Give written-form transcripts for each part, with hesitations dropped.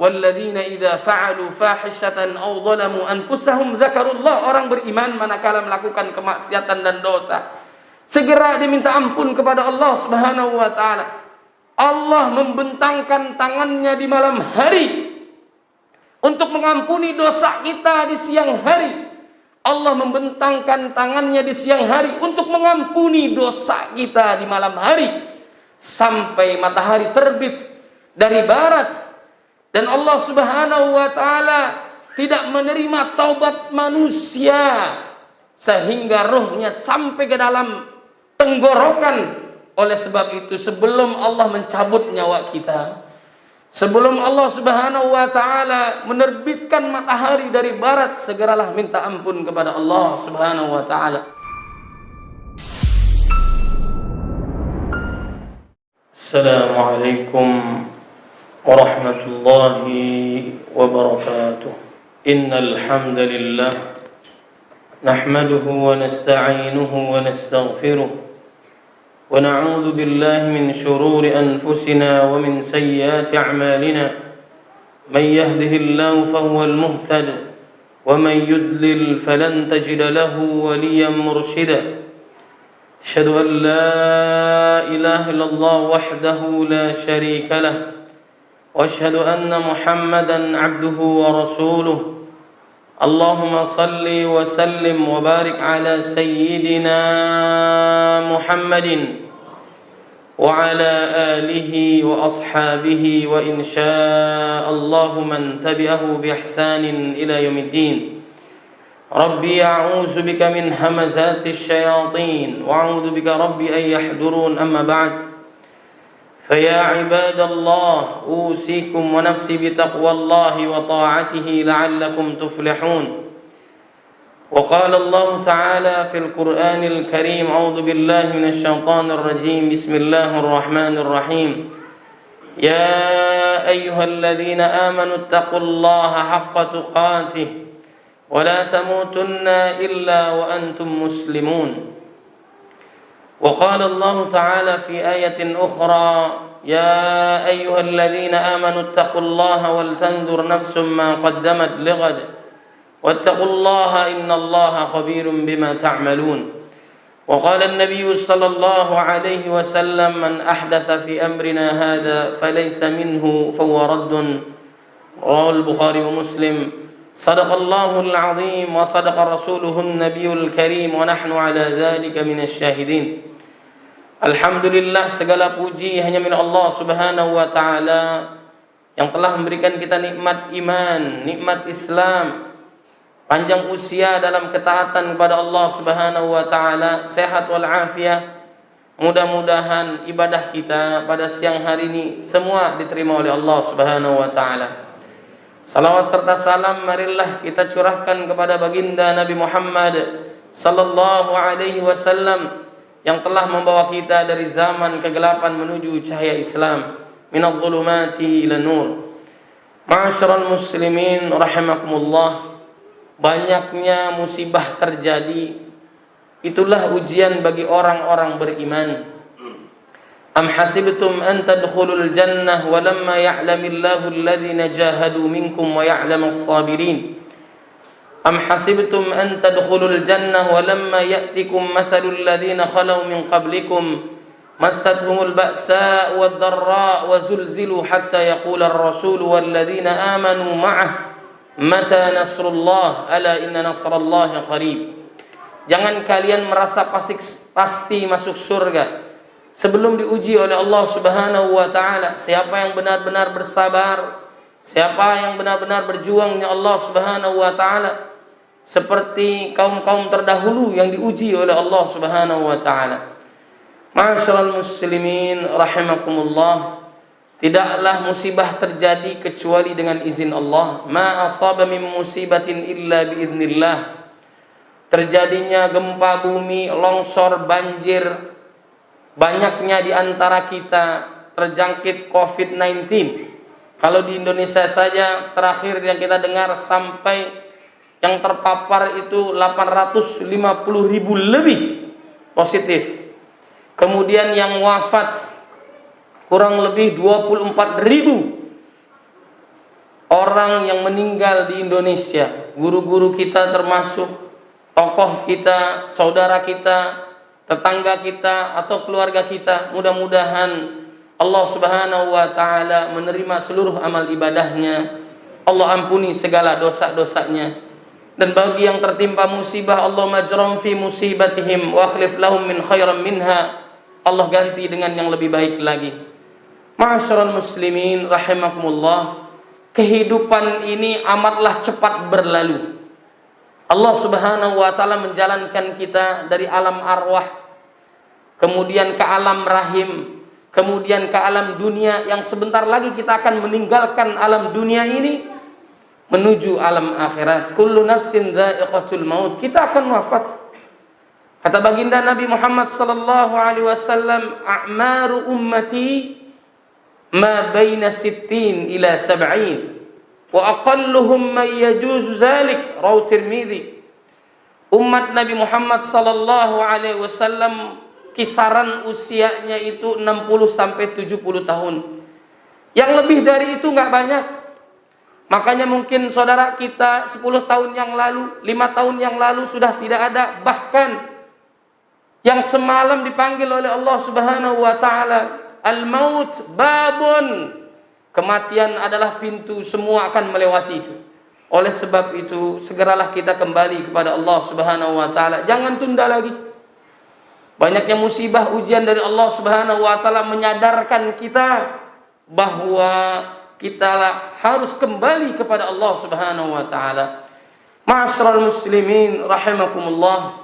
walladzina idza fa'alu fahishatan aw dhalamu anfusahum dzakarullah. Orang beriman manakala melakukan kemaksiatan dan dosa, segera diminta ampun kepada Allah Subhanahu wa taala. Allah membentangkan tangannya di malam hari untuk mengampuni dosa kita di siang hari. Allah membentangkan tangannya di siang hari untuk mengampuni dosa kita di malam hari sampai matahari terbit dari barat. Dan Allah Subhanahu wa taala tidak menerima taubat manusia sehingga rohnya sampai ke dalam tenggorokan. Oleh sebab itu, sebelum Allah mencabut nyawa kita, sebelum Allah Subhanahu wa taala menerbitkan matahari dari barat, segeralah minta ampun kepada Allah Subhanahu wa taala. Assalamualaikum warahmatullahi wabarakatuh. Innal hamdalillah nahmaduhu wa nasta'inuhu wa nastaghfiruh wa na'udzu billahi min shururi anfusina wa min sayyiati a'malina. Man yahdihillahu fahuwal muhtadi wa man yudlil falan tajida lahu waliyyan murshida. Asyhadu an la ilaha illallah wahdahu la syarika lah wa asyhadu anna Muhammadan abduhu wa rasuluh. Allahumma salli wa sallim wa barik ala sayyidina Muhammadin wa ala alihi wa ashabihi wa insya Allah man tabi'ahu bi ihsanin ila yaumiddin. Rabbi a'udzu bika min hamazati syayatin wa a'udzu bika rabbi an yahdurun. Amma ba'd. فيا عباد الله أوصيكم ونفسي بتقوى الله وطاعته لعلكم تفلحون. وقال الله تعالى في القرآن الكريم: أعوذ بالله من الشيطان الرجيم، بسم الله الرحمن الرحيم. يا أيها الذين آمنوا اتقوا الله حق تقاته ولا تموتن إلا وأنتم مسلمون. وقال الله تعالى في آية أخرى: يا أيها الذين آمنوا اتقوا الله ولتنظر نفس ما قدمت لغد واتقوا الله إن الله خبير بما تعملون. وقال النبي صلى الله عليه وسلم: من أحدث في أمرنا هذا فليس منه فهو رد. رواه البخاري ومسلم. صدق الله العظيم وصدق رسوله النبي الكريم ونحن على ذلك من الشاهدين. Alhamdulillah, segala puji hanya milik Allah Subhanahu wa taala yang telah memberikan kita nikmat iman, nikmat Islam, panjang usia dalam ketaatan kepada Allah Subhanahu wa taala, sehat wal afiah. Mudah-mudahan ibadah kita pada siang hari ini semua diterima oleh Allah Subhanahu wa taala. Salawat serta salam marilah kita curahkan kepada baginda Nabi Muhammad sallallahu alaihi wasallam yang telah membawa kita dari zaman kegelapan menuju cahaya Islam, minadh dhulumati ila nur. Ma'asyiral muslimin rahimakumullah, banyaknya musibah terjadi, itulah ujian bagi orang-orang beriman. Am hasibtum an tadkhulul jannah wa lamma ya'lamillahu alladhina jahadu minkum wa ya'lamas sabirin. Am hasibtum an tadkhulul jannah wa lamma ya'tikum mathalul ladzina khalau min qablikum massathumul ba'sa wad dharra wa zulzilu hatta yaqula ar-rasul wal ladzina amanu ma'ah mata nasrullah ala inna nasrallahi qarib. Jangan kalian merasa pasti masuk surga sebelum diuji oleh Allah Subhanahu wa taala. Siapa yang benar-benar bersabar, siapa yang benar-benar berjuang dengan Allah Subhanahu wa taala, seperti kaum-kaum terdahulu yang diuji oleh Allah Subhanahu wa taala. Ma'asyiral muslimin rahimakumullah, tidaklah musibah terjadi kecuali dengan izin Allah. Ma asaba min musibatin illa biiznillah. Terjadinya gempa bumi, longsor, banjir, banyaknya di antara kita terjangkit COVID-19. Kalau di Indonesia saja terakhir yang kita dengar sampai yang terpapar itu 850.000 lebih positif. Kemudian yang wafat kurang lebih 24.000. orang yang meninggal di Indonesia, guru-guru kita termasuk tokoh kita, saudara kita, tetangga kita atau keluarga kita, mudah-mudahan Allah Subhanahu wa taala menerima seluruh amal ibadahnya. Allah ampuni segala dosa-dosanya. Dan bagi yang tertimpa musibah, Allah majram fi musibatihim wa akhlif lahum min khairan minha. Allah ganti dengan yang lebih baik lagi. Ma'asyiral muslimin rahimakumullah, kehidupan ini amatlah cepat berlalu. Allah Subhanahu wa taala menjalankan kita dari alam arwah, kemudian ke alam rahim, kemudian ke alam dunia yang sebentar lagi kita akan meninggalkan alam dunia ini menuju alam akhirat. Kullu nafsin dha'iqatul maut. Kita akan wafat. Kata baginda Nabi Muhammad sallallahu alaihi wasallam, a'maru ummati ma baina 60 ila 70 wa aqalluhum man yajuzu dzalik, rawi Tirmidzi. Umat Nabi Muhammad sallallahu alaihi wasallam kisaran usianya itu 60 sampai 70 tahun. Yang lebih dari itu enggak banyak. Makanya mungkin saudara kita 10 tahun yang lalu, 5 tahun yang lalu sudah tidak ada, bahkan yang semalam dipanggil oleh Allah Subhanahu wa taala, al-maut babun, kematian adalah pintu, semua akan melewati itu. Oleh sebab itu, segeralah kita kembali kepada Allah Subhanahu wa taala. Jangan tunda lagi. Banyaknya musibah ujian dari Allah Subhanahu wa taala menyadarkan kita bahwa kita harus kembali kepada Allah Subhanahu wa taala. Ma'asyiral muslimin rahimakumullah.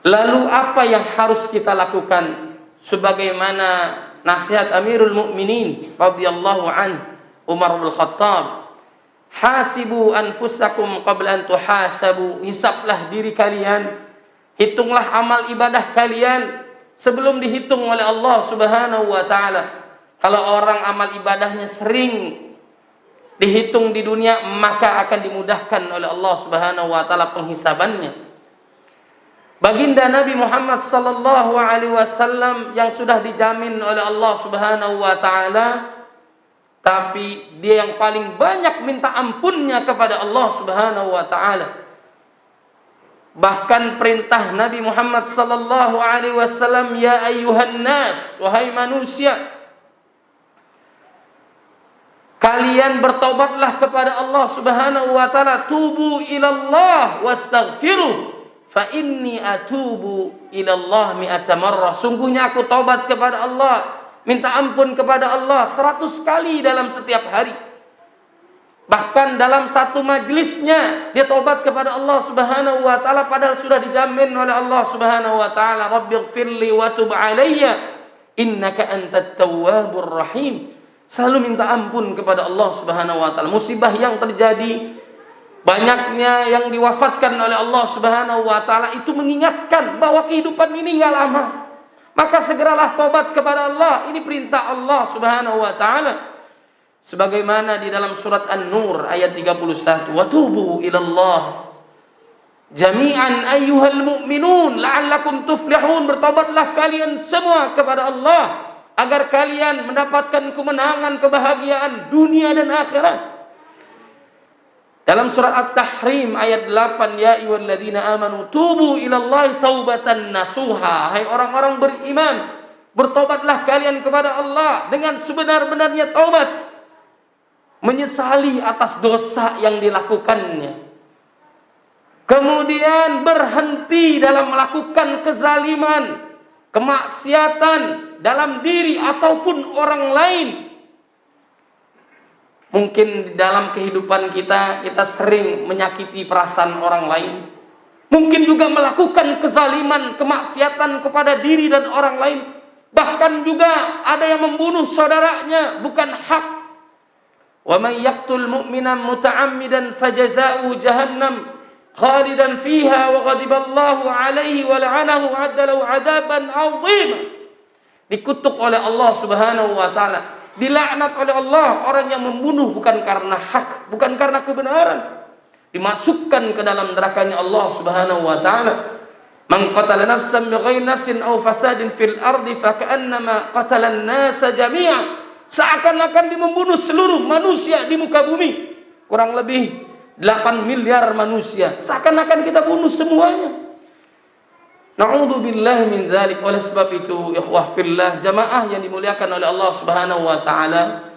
Lalu apa yang harus kita lakukan? Sebagaimana nasihat Amirul Mukminin radhiyallahu an Umar bin Khattab, hasibu anfusakum qabla an tuhasabu. Hisablah diri kalian, hitunglah amal ibadah kalian sebelum dihitung oleh Allah Subhanahu wa taala. Kalau orang amal ibadahnya sering dihitung di dunia, maka akan dimudahkan oleh Allah Subhanahu wa taala penghisabannya. Baginda Nabi Muhammad sallallahu alaihi wasallam yang sudah dijamin oleh Allah Subhanahu wa taala, tapi dia yang paling banyak minta ampunnya kepada Allah Subhanahu wa taala. Bahkan perintah Nabi Muhammad sallallahu alaihi wasallam, ya ayyuhan nas, wahai manusia, kalian bertobatlah kepada Allah Subhanahu wa taala, tubu ilallah wastaghfiruh fa inni atubu ilallah mi'ata marrah. Sungguhnya aku taubat kepada Allah, minta ampun kepada Allah 100 kali dalam setiap hari. Bahkan dalam satu majlisnya dia taubat kepada Allah Subhanahu wa taala, padahal sudah dijamin oleh Allah Subhanahu wa taala, rabbighfirli wa tub alayya innaka antat tawwabur rahim. Selalu minta ampun kepada Allah Subhanahu wa taala. Musibah yang terjadi, banyaknya yang diwafatkan oleh Allah Subhanahu wa taala itu mengingatkan bahwa kehidupan ini enggak lama. Maka segeralah taubat kepada Allah. Ini perintah Allah Subhanahu wa taala. Sebagaimana di dalam surat An-Nur ayat 31, wa tubu ilallah jami'an ayyuhal mu'minun la'allakum tuflihun. Bertobatlah kalian semua kepada Allah agar kalian mendapatkan kemenangan, kebahagiaan dunia dan akhirat. Dalam surat At-Tahrim ayat 8, ya ayyuhalladzina amanu tubu ilallahi taubatan nasuha. Hai orang-orang beriman, bertobatlah kalian kepada Allah dengan sebenar-benarnya taubat, menyesali atas dosa yang dilakukannya, kemudian berhenti dalam melakukan kezaliman, kemaksiatan dalam diri ataupun orang lain. Mungkin dalam kehidupan kita sering menyakiti perasaan orang lain. Mungkin juga melakukan kezaliman, kemaksiatan kepada diri dan orang lain. Bahkan juga ada yang membunuh saudaranya bukan hak. Wa may yaqtul mu'mina muta'ammidan fajazaa'uhu jahannam khalidan fiha wa ghadiballahu 'alaihi wa la'anahu 'adda lahu 'adaban 'azima. Dikutuk oleh Allah Subhanahu wa taala, dilaknat oleh Allah orang yang membunuh bukan karena hak, bukan karena kebenaran, dimasukkan ke dalam nerakanya Allah Subhanahu wa taala. Man qatala nafsan bighairi nafsin aw fasadin fil ardi faka'annama qatala an-nasa jami'an seakan-akan dia membunuh seluruh manusia di muka bumi. Kurang lebih 8 miliar manusia, seakan-akan kita bunuh semuanya. Na'udzubillah min dzalik. Oleh sebab itu, ikhwah fillah, jamaah yang dimuliakan oleh Allah Subhanahu wa taala,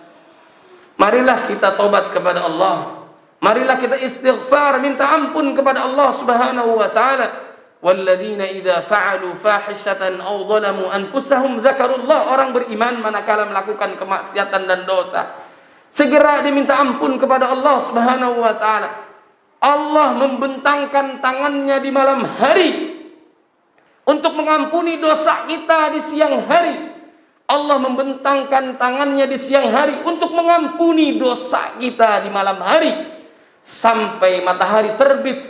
marilah kita tobat kepada Allah. Marilah kita istighfar, minta ampun kepada Allah Subhanahu wa taala. Walladzina idza fa'alu fahishatan aw dhalamu anfusahum dzakarullah. Orang beriman manakala melakukan kemaksiatan dan dosa, segera diminta ampun kepada Allah Subhanahu wa taala. Allah membentangkan tangannya di malam hari untuk mengampuni dosa kita di siang hari. Allah membentangkan tangannya di siang hari untuk mengampuni dosa kita di malam hari sampai matahari terbit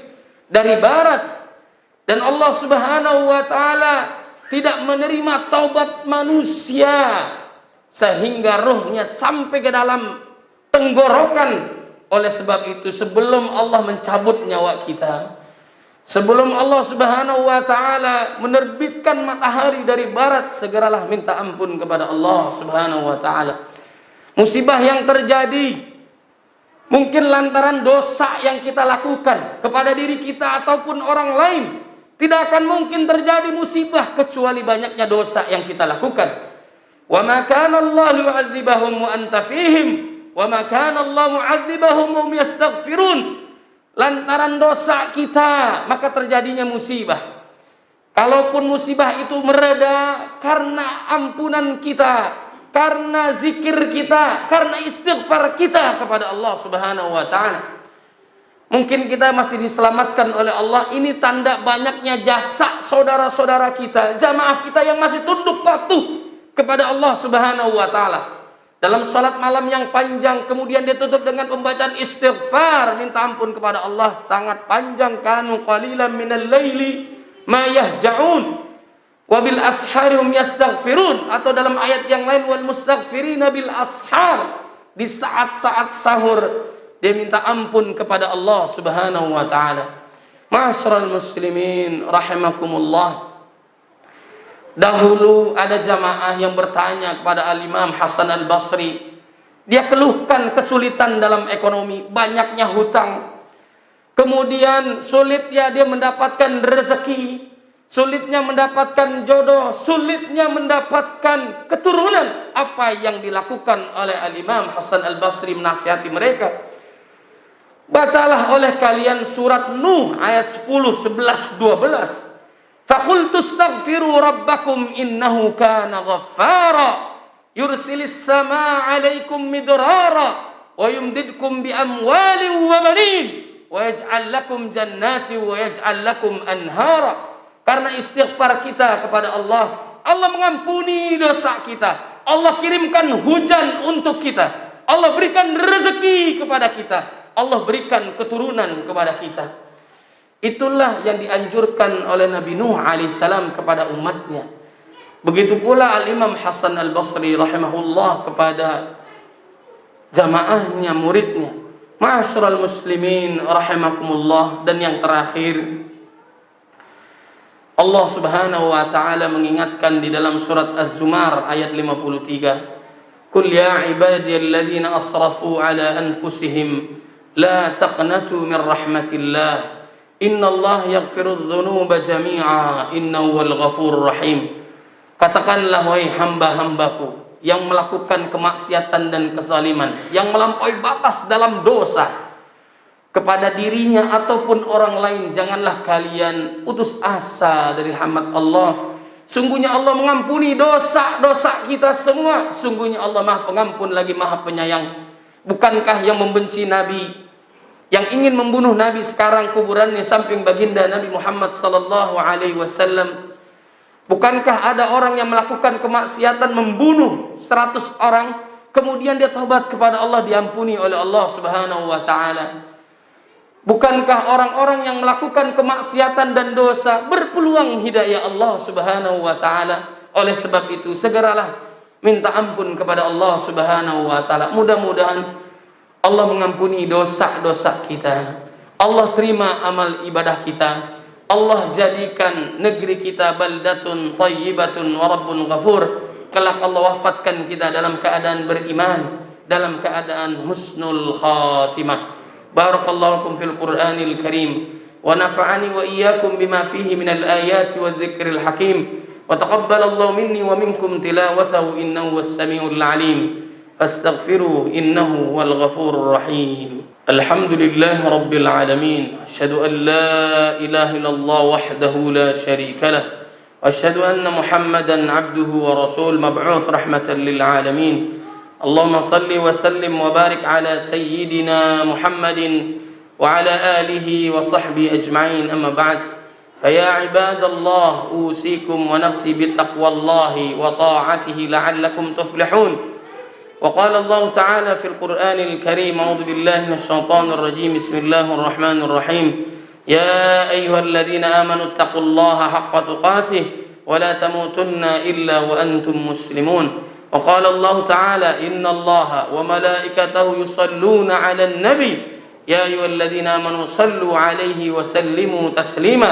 dari barat. Dan Allah Subhanahu wa taala tidak menerima taubat manusia sehingga rohnya sampai ke dalam tenggorokan. Oleh sebab itu, sebelum Allah mencabut nyawa kita, sebelum Allah Subhanahu wa taala menerbitkan matahari dari barat, segeralah minta ampun kepada Allah Subhanahu wa taala. Musibah yang terjadi mungkin lantaran dosa yang kita lakukan kepada diri kita ataupun orang lain. Tidak akan mungkin terjadi musibah kecuali banyaknya dosa yang kita lakukan. Wa ma kana Allah yu'adzibahum wa anta fihim wa ma kana Allah mu'adzibahum wa hum yastaghfirun. Lantaran dosa kita maka terjadinya musibah. Kalaupun musibah itu mereda karena ampunan kita, karena zikir kita, karena istighfar kita kepada Allah Subhanahu wa taala, mungkin kita masih diselamatkan oleh Allah. Ini tanda banyaknya jasa saudara-saudara kita, jamaah kita yang masih tunduk patuh kepada Allah Subhanahu wa taala. Dalam salat malam yang panjang, kemudian dia tutup dengan pembacaan istighfar, minta ampun kepada Allah, sangat panjang. Kanu qalilan minal laili ma yahja'un wa bil asharihum yastaghfirun. Atau dalam ayat yang lain, wal mustaghfirina bil ashar. Di saat-saat sahur dia minta ampun kepada Allah Subhanahu wa taala. Ma'asyiral muslimin rahimakumullah. Dahulu ada jamaah yang bertanya kepada Al-Imam Hasan Al-Basri. Dia keluhkan kesulitan dalam ekonomi, banyaknya hutang. Kemudian sulitnya dia mendapatkan rezeki, sulitnya mendapatkan jodoh, sulitnya mendapatkan keturunan. Apa yang dilakukan oleh Al-Imam Hasan Al-Basri menasihati mereka? Bacalah oleh kalian surat Nuh ayat 10, 11, 12. Faqultu astaghfiru rabbakum innahu kana ghaffara yursilis samaa 'alaikum midrara wa yumdidkum bi amwalin wa banin wa yaj'al lakum jannati wa yaj'al lakum anhara. Karena istighfar kita kepada Allah, Allah mengampuni dosa kita. Allah kirimkan hujan untuk kita. Allah berikan rezeki kepada kita. Allah berikan keturunan kepada kita. Itulah yang dianjurkan oleh Nabi Nuh alaihissalam kepada umatnya. Begitu pula Al-Imam Hasan Al-Basri rahimahullah kepada jamaahnya, muridnya. Ma'asyiral muslimin rahimakumullah. Dan yang terakhir, Allah Subhanahu wa taala mengingatkan di dalam surat Az-Zumar ayat 53. Qul ya ibadiyalladzina asrafu ala anfusihim la taqnatu min rahmatillah. Innallaha yaghfirudz dzunuba jami'a innahu wal ghafurur rahim. Katakanlah wahai hamba-hambaku yang melakukan kemaksiatan dan kezaliman, yang melampaui batas dalam dosa kepada dirinya ataupun orang lain, janganlah kalian putus asa dari rahmat Allah. Sungguhnya Allah mengampuni dosa-dosa kita semua. Sungguhnya Allah Maha Pengampun lagi Maha Penyayang. Bukankah yang membenci Nabi, yang ingin membunuh Nabi sekarang kuburannya samping baginda Nabi Muhammad sallallahu alaihi wasallam? Bukankah ada orang yang melakukan kemaksiatan membunuh 100 orang, kemudian dia taubat kepada Allah, diampuni oleh Allah Subhanahu wa taala? Bukankah orang-orang yang melakukan kemaksiatan dan dosa berpeluang hidayah Allah Subhanahu wa taala? Oleh sebab itu, segeralah minta ampun kepada Allah Subhanahu wa taala. Mudah-mudahan Allah mengampuni dosa-dosa kita. Allah terima amal ibadah kita. Allah jadikan negeri kita baldatun thayyibatun wa rabbun ghafur. kelak Allah wafatkan kita dalam keadaan beriman, dalam keadaan husnul khatimah. Barakallahu lakum fil Qur'anil Karim wa nafa'ani wa iyyakum bima fihi minal ayati wadh-dhikril hakim wa taqabbalallahu minni wa minkum tilawatahu innahu was-sami'ul 'alim. Fastaghfiruhu innahu wal ghafurur rahim. Alhamdulillahi rabbil alamin. Asyhadu an la ilaha illallah wahdahu la syarika lah. وأشهد أن محمدا عبده ورسوله مبعوث رحمة للعالمين. اللهم صل وسلم وبارك على سيدنا محمد وعلى آله وصحبه أجمعين. أما بعد فيا عباد الله أوصيكم ونفسي بتقوى الله وطاعته لعلكم تفلحون. وقال الله تعالى في القرآن الكريم أعوذ بالله من الشيطان الرجيم بسم الله الرحمن الرحيم يا أيها الذين آمنوا اتقوا الله حق تقاته ولا تموتن إلا وأنتم مسلمون. وقال الله تعالى إن الله وملائكته يصلون على النبي يا أيها الذين آمنوا صلوا عليه وسلموا تسليما.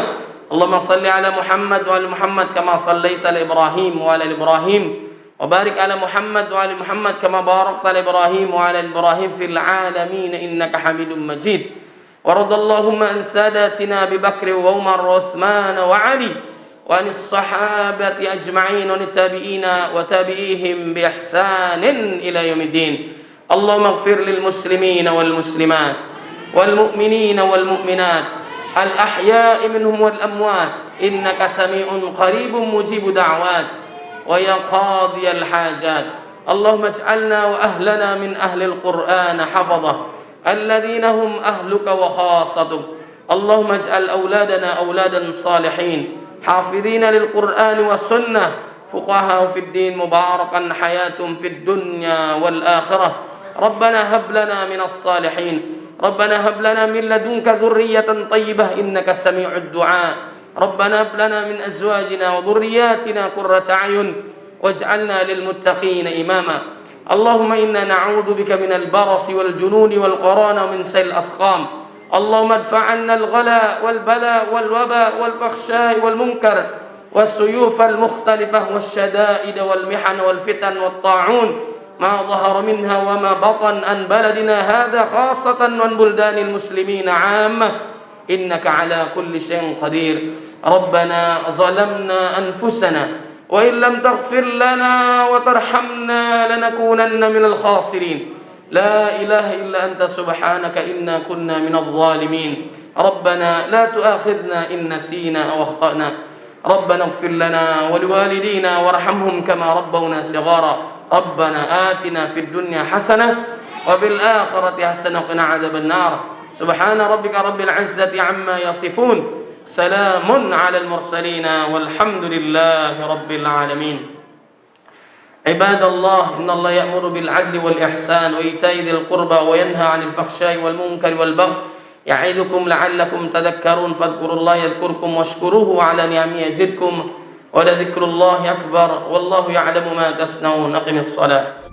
اللهم صل على محمد وعلى محمد كما صليت على إبراهيم وعلى إبراهيم وبارك على محمد وعلى محمد كما باركت على إبراهيم وعلى إبراهيم في العالمين إنك حميد مجيد. ورضى اللهم عن ساداتنا أبي بكر وعمر وعثمان وعلي وعن الصحابة أجمعين والتابعين وتابعيهم بإحسان إلى يوم الدين. اللهم اغفر للمسلمين والمسلمات والمؤمنين والمؤمنات الأحياء منهم والأموات إنك سميع قريب مجيب دعوات ويا قاضي الحاجات. اللهم اجعلنا وأهلنا من أهل القرآن حفظه الذين هم أهلك وخاصتك. اللهم اجعل أولادنا أولادا صالحين حافظين للقرآن والسنة فقهاء في الدين مباركا حياتهم في الدنيا والآخرة. ربنا هب لنا من الصالحين ربنا هب لنا من لدنك ذرية طيبة إنك سميع الدعاء. ربنا هب لنا من أزواجنا وذرياتنا قرة أعين واجعلنا للمتقين إماما. اللهم إنا نعوذ بك من البرص والجنون والقران ومن سيء الأسقام. اللهم ادفع عنا الغلاء والبلاء والوباء والفحشاء والمنكر والسيوف المختلفة والشدائد والمحن والفتن والطاعون ما ظهر منها وما بطن عن بلدنا هذا خاصة وعن بلدان المسلمين عامة إنك على كل شيء قدير. ربنا ظلمنا أنفسنا وإن لم تغفر لنا وترحمنا لنكونن من الخاسرين. لا إله إلا أنت سبحانك إنا كنا من الظالمين. ربنا لا تؤاخذنا إن نسينا أو أخطأنا. ربنا اغفر لنا ولوالدينا وارحمهم كما ربونا صغارا. ربنا آتنا في الدنيا حسنة وفي الآخرة حسنة وقنا عذاب النار. سبحان ربك رب العزة عما يصفون سلام على المرسلين والحمد لله رب العالمين. عباد الله إن الله يأمر بالعدل والإحسان وإيتاء ذي القربى وينهى عن الفحشاء والمنكر والبغي يعظكم لعلكم تذكرون. فاذكروا الله يذكركم واشكروه على نعمه يزدكم ولذكر الله أكبر والله يعلم ما تصنعون. أقم الصلاة.